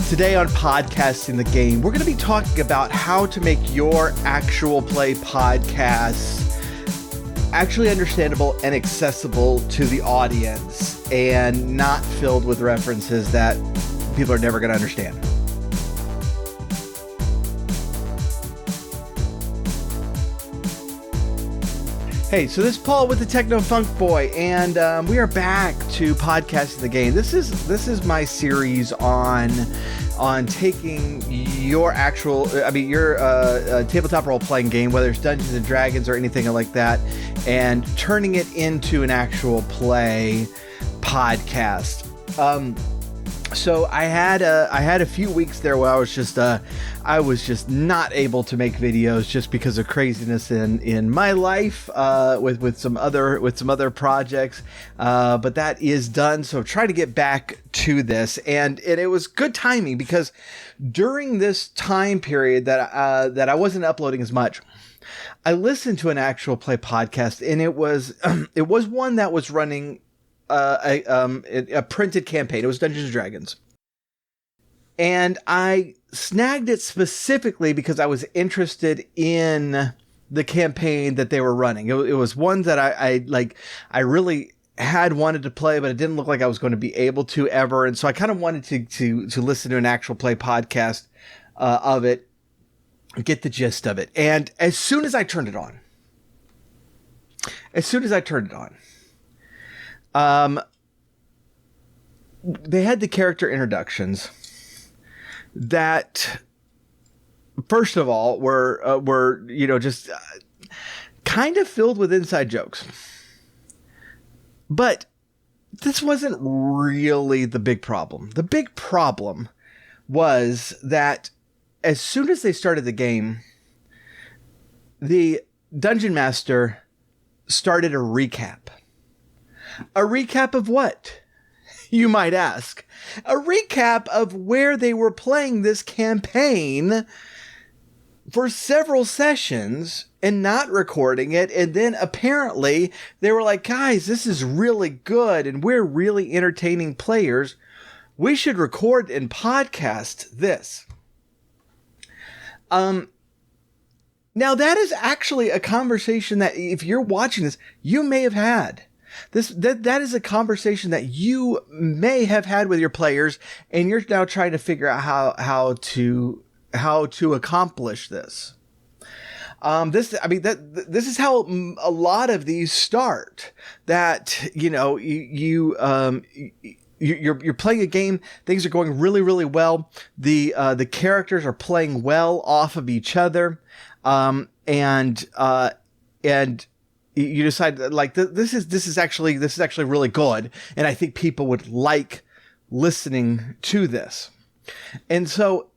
Today on Podcasting the Game, we're going to be talking about how to make your actual play podcasts actually understandable and accessible to the audience and not filled with references that people are never going to understand. Hey, so this is Paul with the Techno Funk Boy, and we are back to Podcasting the Game. This is my series on taking your tabletop role-playing game, whether it's Dungeons and Dragons or anything like that, and turning it into an actual play podcast. So I had a few weeks there where I was just not able to make videos just because of craziness in my life with some other projects, but that is done. So try to get back to this, and it was good timing because during this time period that I wasn't uploading as much, I listened to an actual play podcast, and it was one that was running a printed campaign. It was Dungeons and Dragons, and I snagged it specifically because I was interested in the campaign that they were running. It was one that I really had wanted to play, but it didn't look like I was going to be able to ever, and so I kind of wanted to listen to an actual play podcast of it, get the gist of it. And as soon as I turned it on, they had the character introductions that, first of all, were just kind of filled with inside jokes. But this wasn't really the big problem. The big problem was that as soon as they started the game, the Dungeon Master started a recap. A recap of what, you might ask? A recap of where they were playing this campaign for several sessions and not recording it. And then apparently they were like, guys, this is really good and we're really entertaining players. We should record and podcast this. Now that is actually a conversation that if you're watching this, you may have had. That is a conversation that you may have had with your players, and you're now trying to figure out how to accomplish this. This is how a lot of these start. That you're playing a game, things are going really, really well. The characters are playing well off of each other, and you decide like this is actually really good, and I think people would like listening to this. And so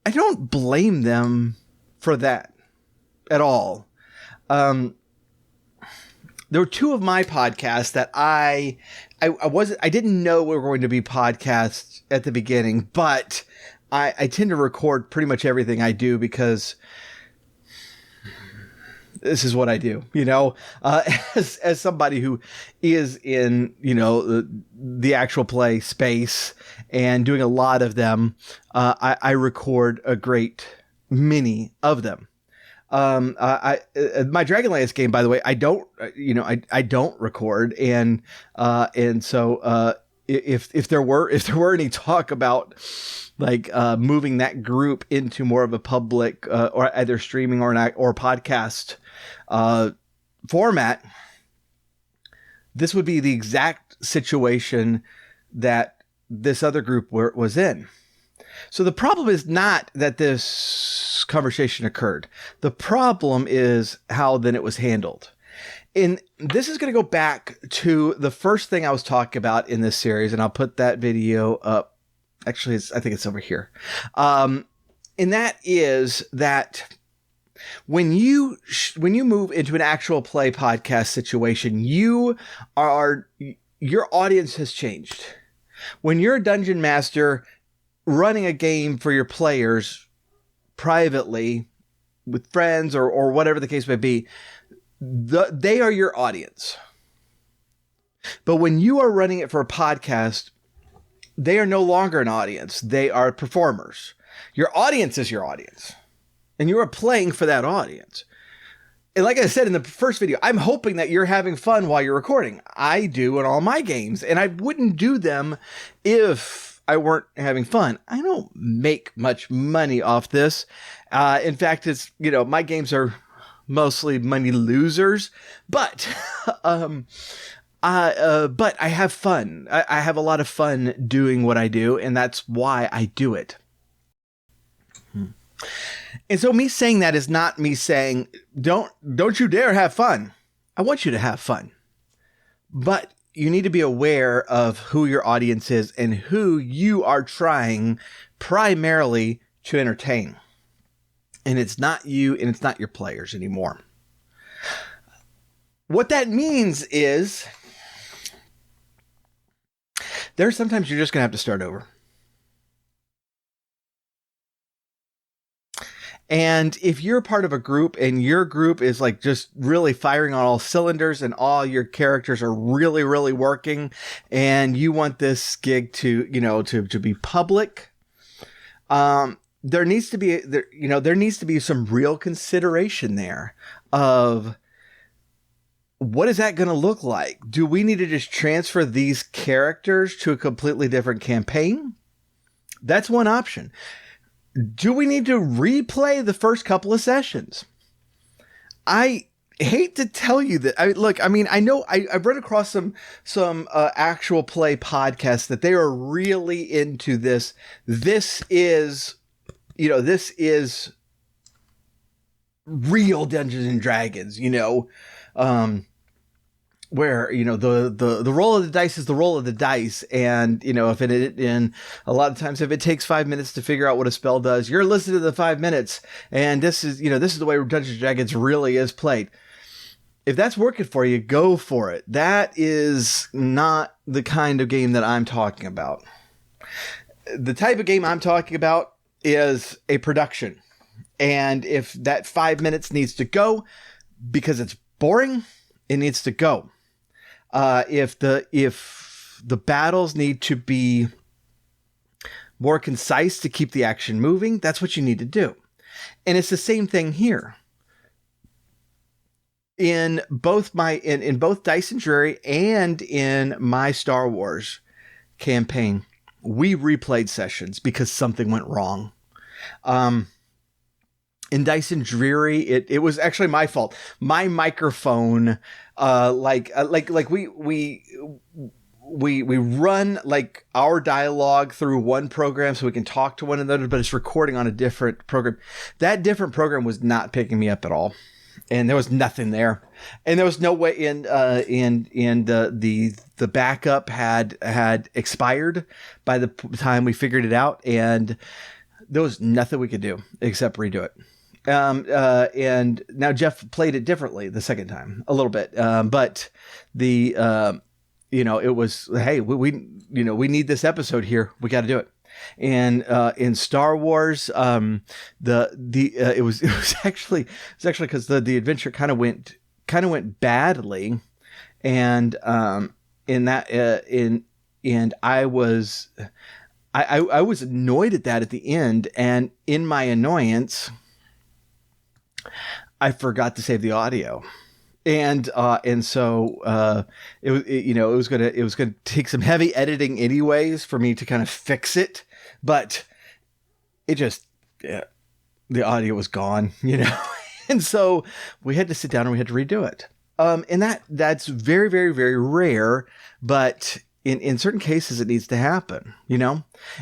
I don't blame them for that at all. There were two of my podcasts that I didn't know we were going to be podcasts at the beginning, but I tend to record pretty much everything I do because this is what I do, as somebody who is in, the actual play space and doing a lot of them. I record a great many of them. My Dragonlance game, by the way, I don't record. And so, if there were any talk about moving that group into more of a public, or either streaming or podcast, format, this would be the exact situation that this other group was in. So the problem is not that this conversation occurred. The problem is how then it was handled. And this is going to go back to the first thing I was talking about in this series, and I'll put that video up. Actually, I think it's over here. And that is that when you move into an actual play podcast situation, your audience has changed. When you're a dungeon master running a game for your players privately with friends or whatever the case may be, they are your audience. But when you are running it for a podcast, they are no longer an audience. They are performers. Your audience is your audience, and you are playing for that audience. And like I said in the first video, I'm hoping that you're having fun while you're recording. I do in all my games, and I wouldn't do them if I weren't having fun. I don't make much money off this. In fact, it's, my games are mostly money losers, but but I have fun. I have a lot of fun doing what I do, and that's why I do it. And so me saying that is not me saying, don't you dare have fun. I want you to have fun. But you need to be aware of who your audience is and who you are trying primarily to entertain. And it's not you, and it's not your players anymore. What that means is there's sometimes you're just going to have to start over. And if you're part of a group and your group is like just really firing on all cylinders and all your characters are really, really working, and you want this gig to, to be public, there needs to be some real consideration there of what is that going to look like? Do we need to just transfer these characters to a completely different campaign? That's one option. Do we need to replay the first couple of sessions? I hate to tell you that. I know I've run across some actual play podcasts that they are really into this. This is real Dungeons and Dragons, where, the roll of the dice is the roll of the dice. And, in a lot of times, if it takes 5 minutes to figure out what a spell does, you're listening to the 5 minutes. And this is the way Dungeons and Dragons really is played. If that's working for you, go for it. That is not the kind of game that I'm talking about. The type of game I'm talking about is a production. And if that 5 minutes needs to go because it's boring, it needs to go. If the battles need to be more concise to keep the action moving, that's what you need to do. And it's the same thing here. In both both Dice and Drury and in my Star Wars campaign, we replayed sessions because something went wrong. In Dice and Dreary, it was actually my fault. My microphone, we run like our dialogue through one program so we can talk to one another, but it's recording on a different program. That different program was not picking me up at all, and there was nothing there, and there was no way in the backup had expired by the time we figured it out, and there was nothing we could do except redo it. And now Jeff played it differently the second time a little bit. But it was, hey, we need this episode here. We got to do it. And, in Star Wars, it was actually because the adventure kind of went badly. And, I was annoyed at that at the end, and in my annoyance, I forgot to save the audio, and so it was gonna take some heavy editing anyways for me to kind of fix it, but it just the audio was gone, and so we had to sit down and we had to redo it. And that's very, very, very rare, but in certain cases it needs to happen,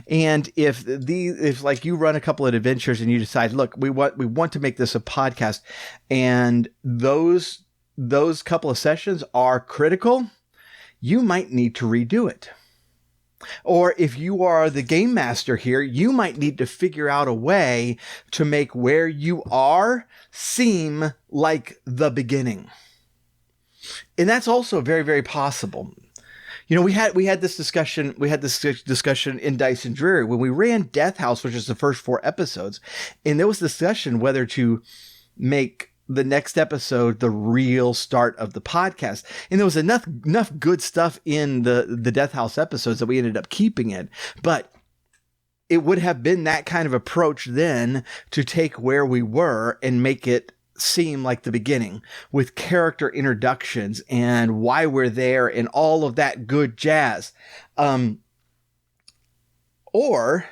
and if like you run a couple of adventures and you decide, look, we want to make this a podcast, and those couple of sessions are critical, you might need to redo it. Or if you are the game master here, you might need to figure out a way to make where you are seem like the beginning. And that's also very, very possible. We had this discussion in Dice and Dreary when we ran Death House, which is the first 4 episodes, and there was discussion whether to make the next episode the real start of the podcast. And there was enough good stuff in the Death House episodes that we ended up keeping it. But it would have been that kind of approach then to take where we were and make it seem like the beginning, with character introductions and why we're there and all of that good jazz. Or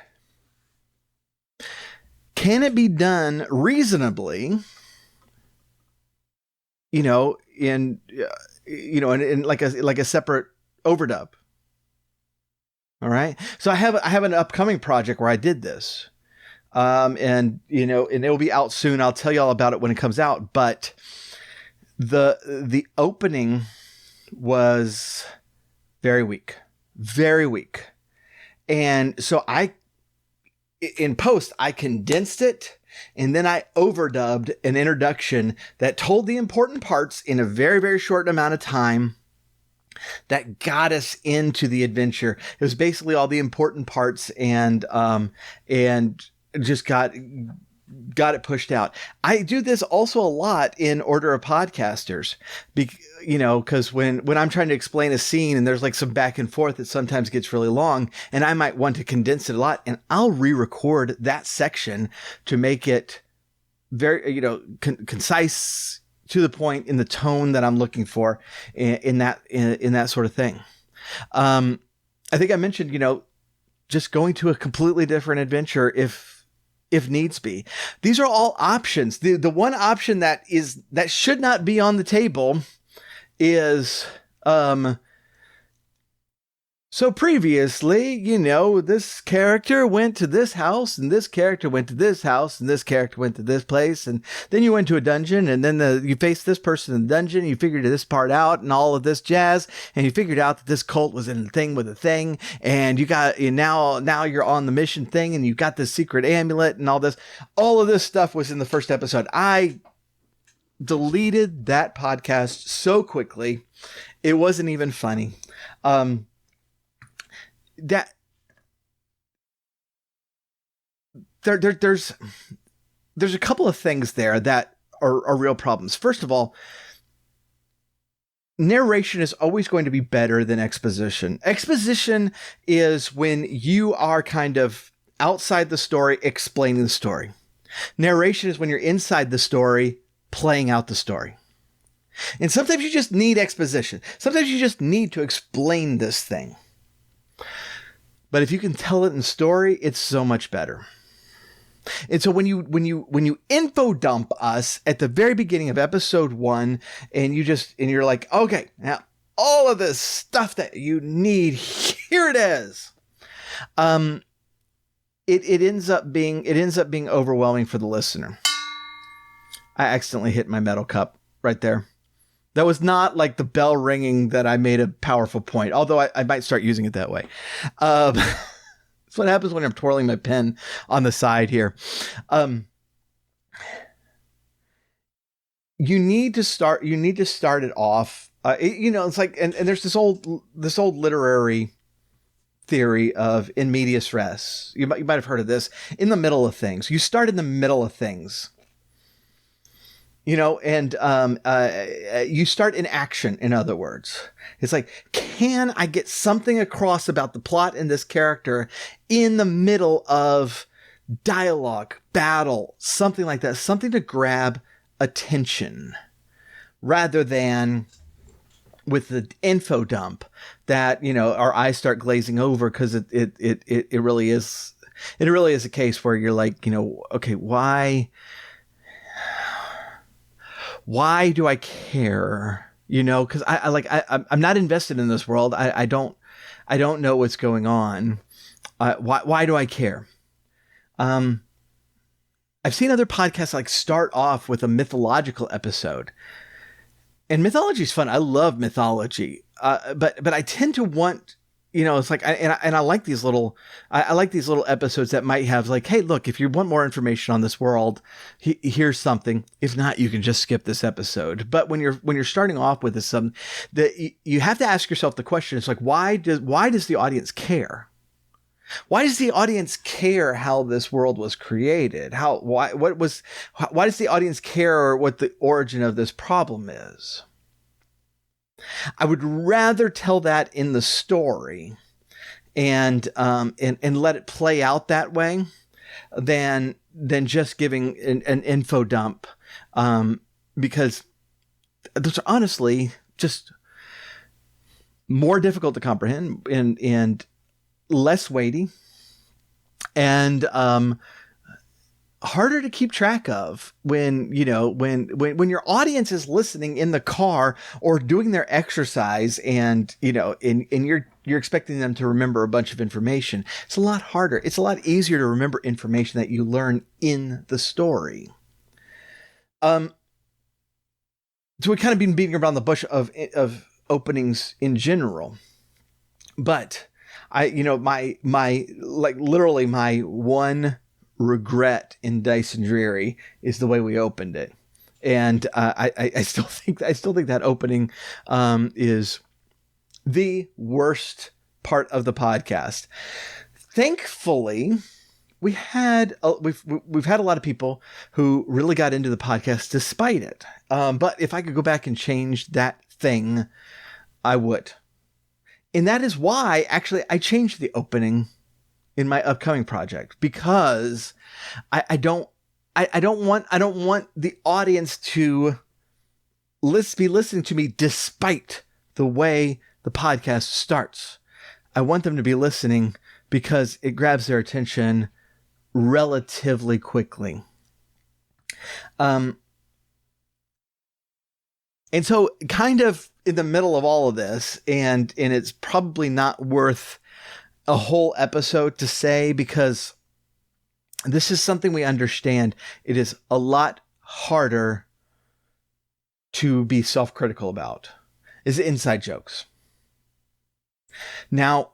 can it be done reasonably, in like a separate overdub? All right. So I have an upcoming project where I did this. And it'll be out soon. I'll tell you all about it when it comes out. But the opening was very weak, very weak. And so in post, I condensed it, and then I overdubbed an introduction that told the important parts in a very, very short amount of time that got us into the adventure. It was basically all the important parts and just got it pushed out. I do this also a lot in Order of Podcasters, because when I'm trying to explain a scene and there's like some back and forth, it sometimes gets really long, and I might want to condense it a lot, and I'll re-record that section to make it very, concise, to the point, in the tone that I'm looking for in that sort of thing. I think I mentioned, just going to a completely different adventure if needs be. These are all options. The one option that should not be on the table is, so previously, this character went to this house, and this character went to this house, and this character went to this place, and then you went to a dungeon, and then you faced this person in the dungeon, you figured this part out, and all of this jazz, and you figured out that this cult was in the thing with a thing, and now you're on the mission thing, and you got this secret amulet, and all this. All of this stuff was in the first episode. I deleted that podcast so quickly, it wasn't even funny. There's a couple of things there that are real problems. First of all, narration is always going to be better than exposition. Exposition is when you are kind of outside the story, explaining the story. Narration is when you're inside the story, playing out the story. And sometimes you just need exposition. Sometimes you just need to explain this thing. But if you can tell it in story, it's so much better. And so when you info dump us at the very beginning of episode 1, and you're like, okay, now all of this stuff that you need, here it is. It ends up being overwhelming for the listener. I accidentally hit my metal cup right there. That was not like the bell ringing that I made a powerful point, although I might start using it that way. That's what happens when I'm twirling my pen on the side here. You need to start it off. It's like, and there's this old literary theory of in medias res. You might have heard of this. In the middle of things. You start in the middle of things. You start in action, in other words. It's like, can I get something across about the plot and this character in the middle of dialogue, battle, something like that, something to grab attention, rather than with the info dump that, our eyes start glazing over, because it really is a case where you're like, okay, why do I care? Because I'm not invested in this world. I don't know what's going on. Why do I care? I've seen other podcasts like start off with a mythological episode, and mythology is fun. I love mythology, but I tend to want. It's like, I like these little episodes that might have like, hey, look, if you want more information on this world, here's something. If not, you can just skip this episode. But when you're starting off with this, you have to ask yourself the question. It's like, why does the audience care? Why does the audience care how this world was created? Why does the audience care what the origin of this problem is? I would rather tell that in the story and let it play out that way than just giving an info dump, because those are honestly just more difficult to comprehend and less weighty and harder to keep track of when your audience is listening in the car or doing their exercise, and you're expecting them to remember a bunch of information. It's a lot harder. It's a lot easier to remember information that you learn in the story. So we've kind of been beating around the bush of openings in general, but my one regret in Dice and Dreary is the way we opened it. And I still think that opening is the worst part of the podcast. Thankfully, we've had a lot of people who really got into the podcast despite it. But if I could go back and change that thing, I would. And that is why actually I changed the opening in my upcoming project, because I don't want the audience to be listening to me despite the way the podcast starts. I want them to be listening because it grabs their attention relatively quickly. And so kind of in the middle of all of this, and it's probably not worth a whole episode to say, because this is something we understand. It is a lot harder to be self-critical about, is inside jokes. Now,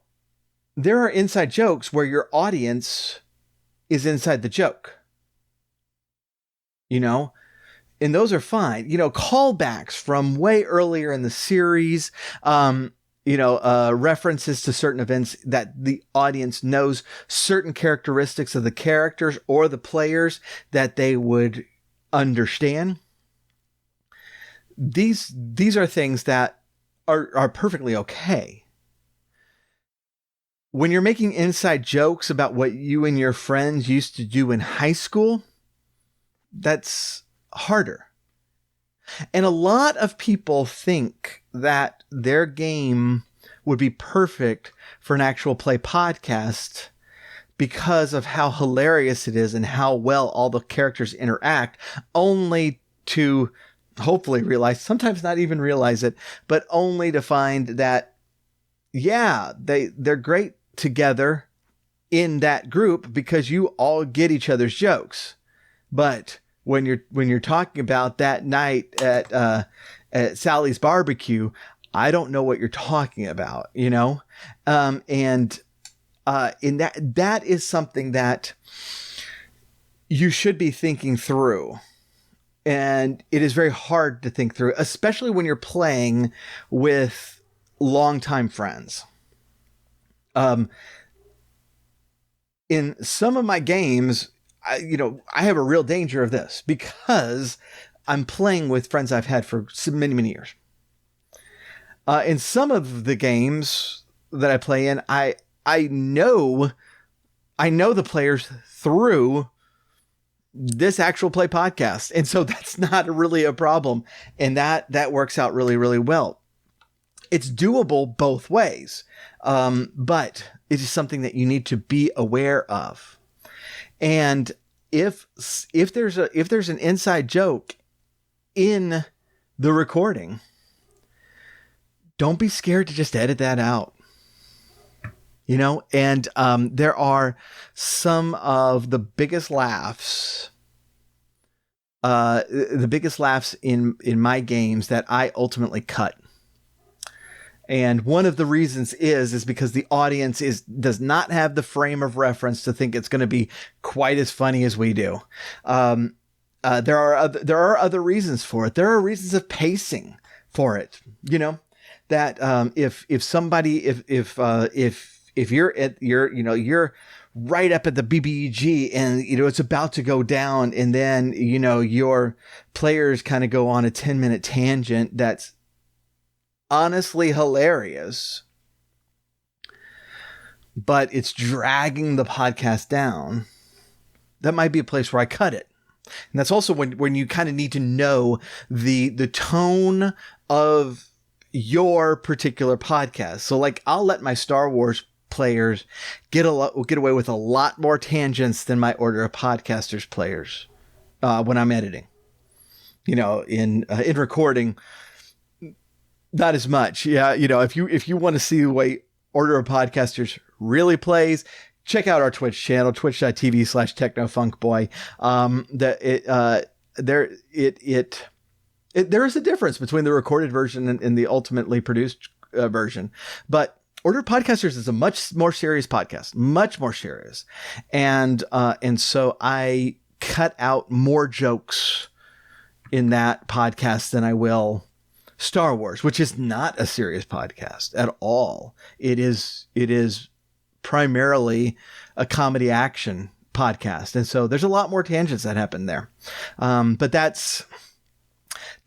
there are inside jokes where your audience is inside the joke, and those are fine. Callbacks from way earlier in the series, references to certain events that the audience knows certain characteristics of the characters or the players that they would understand. These are things that are perfectly okay. When you're making inside jokes about what you and your friends used to do in high school, that's harder. And a lot of people think that their game would be perfect for an actual play podcast because of how hilarious it is and how well all the characters interact, only to hopefully realize, sometimes not even realize it, but only to find that, yeah, they're great together in that group because you all get each other's jokes. But when you're talking about that night at Sally's barbecue, I don't know what you're talking about, and that is something that you should be thinking through. And it is very hard to think through, especially when you're playing with longtime friends. In some of my games, I have a real danger of this because I'm playing with friends I've had for many, many years. In some of the games that I play in, I know the players through this actual play podcast. And so that's not really a problem. And that works out really, really well. It's doable both ways. But it is something that you need to be aware of. And if there's an inside joke in the recording, don't be scared to just edit that out. And there are some of the biggest laughs in my games that I ultimately cut. And one of the reasons is because the audience does not have the frame of reference to think it's going to be quite as funny as we do. There are other reasons for it. There are reasons of pacing for it. That if if you're at you're right up at the BBEG and it's about to go down, and then your players kind of go on a 10-minute tangent that's honestly hilarious, but it's dragging the podcast down, that might be a place where I cut it. And that's also when you kind of need to know the tone of your particular podcast. So like, I'll let my Star Wars players get away with a lot more tangents than my Order of Podcasters players when I'm editing. In recording, not as much. Yeah, if you want to see the way Order of Podcasters really plays, check out our Twitch channel, twitch.tv/technofunkboy. There is a difference between the recorded version and the ultimately produced version, but Order of Podcasters is a much more serious podcast, much more serious, and so I cut out more jokes in that podcast than I will Star Wars, which is not a serious podcast at all. It is primarily a comedy action podcast. And so there's a lot more tangents that happen there. But that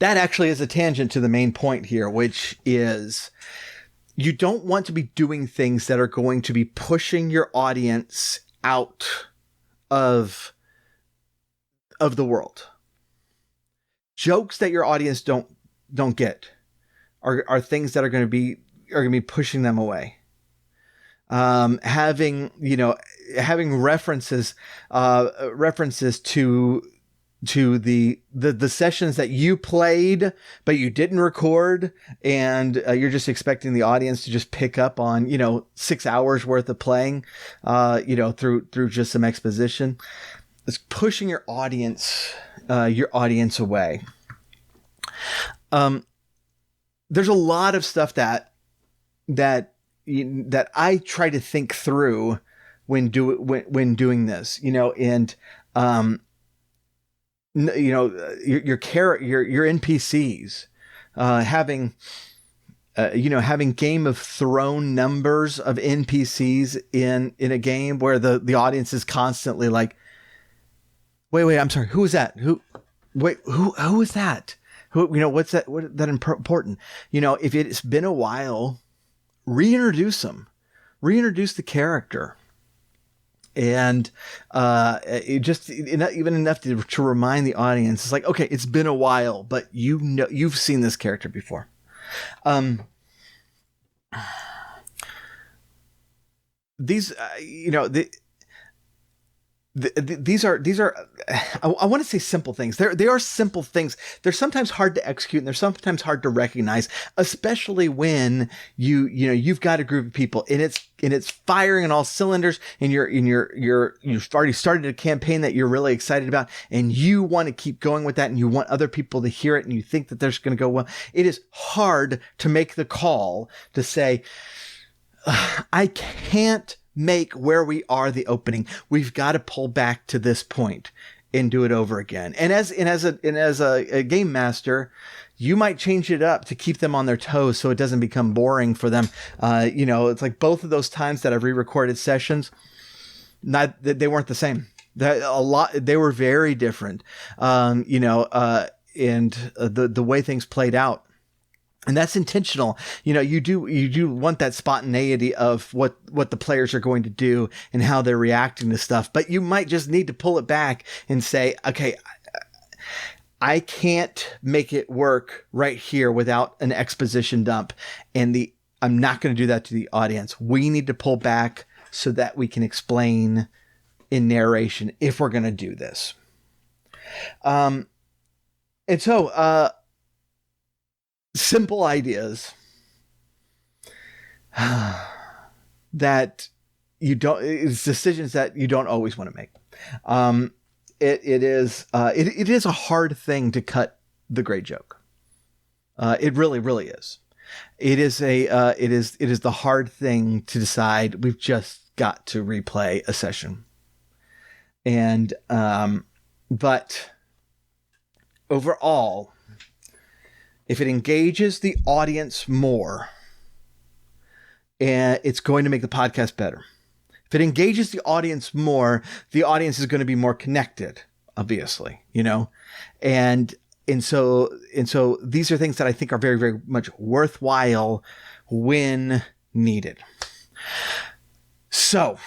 actually is a tangent to the main point here, which is you don't want to be doing things that are going to be pushing your audience out of the world. Jokes that your audience don't get are things that are going to be pushing them away. Having references to the sessions that you played but you didn't record, and you're just expecting the audience to just pick up on 6 hours worth of playing through just some exposition. It's pushing your audience away. There's a lot of stuff that I try to think through when doing this, and your NPCs, having Game of Thrones numbers of NPCs in a game where the audience is constantly like, wait, I'm sorry, who is that? Who is that? What's that? What that important? If it's been a while, reintroduce them, reintroduce the character, and even enough to remind the audience. It's like, okay, it's been a while, but you've seen this character before. These these are I want to say simple things. They are simple things. They're sometimes hard to execute, and they're sometimes hard to recognize, especially when you've got a group of people and it's firing on all cylinders, and you've already started a campaign that you're really excited about, and you want to keep going with that, and you want other people to hear it, and you think that there's going to go well. It is hard to make the call to say, I can't make where we are the opening. We've got to pull back to this point and do it over again. And as a game master, you might change it up to keep them on their toes so it doesn't become boring for them. It's like both of those times that I've re-recorded sessions, they weren't the same. They were very different. And the way things played out. And that's intentional. You do want that spontaneity of what the players are going to do and how they're reacting to stuff. But you might just need to pull it back and say, okay, I can't make it work right here without an exposition dump. And I'm not going to do that to the audience. We need to pull back so that we can explain in narration if we're going to do this. Simple ideas that it's decisions that you don't always want to make. It is a hard thing to cut the great joke. It really, really is. It is the hard thing to decide. We've just got to replay a session, but overall, if it engages the audience more, and it's going to make the podcast better. If it engages the audience more, the audience is going to be more connected, obviously, and so these are things that I think are very, very much worthwhile when needed. So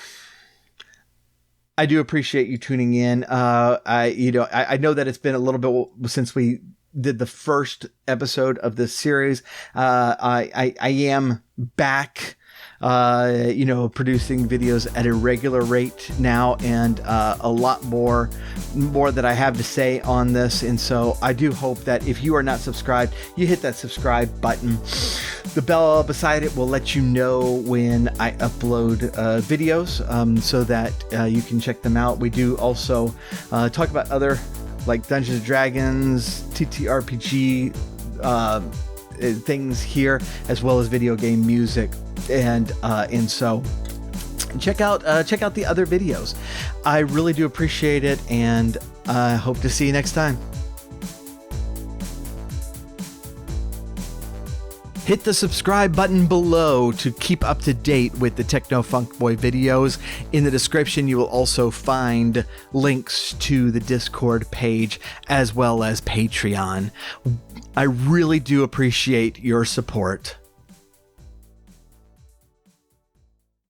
I do appreciate you tuning in. I know that it's been a little bit since we did the first episode of this series. I am back, producing videos at a regular rate now, and a lot more that I have to say on this. And so I do hope that if you are not subscribed, you hit that subscribe button. The bell beside it will let you know when I upload videos, so that you can check them out. We do also talk about other, like Dungeons & Dragons, TTRPG things here, as well as video game music, and so check out the other videos. I really do appreciate it, and I hope to see you next time. Hit the subscribe button below to keep up to date with the Techno Funk Boy videos. In the description, you will also find links to the Discord page as well as Patreon. I really do appreciate your support.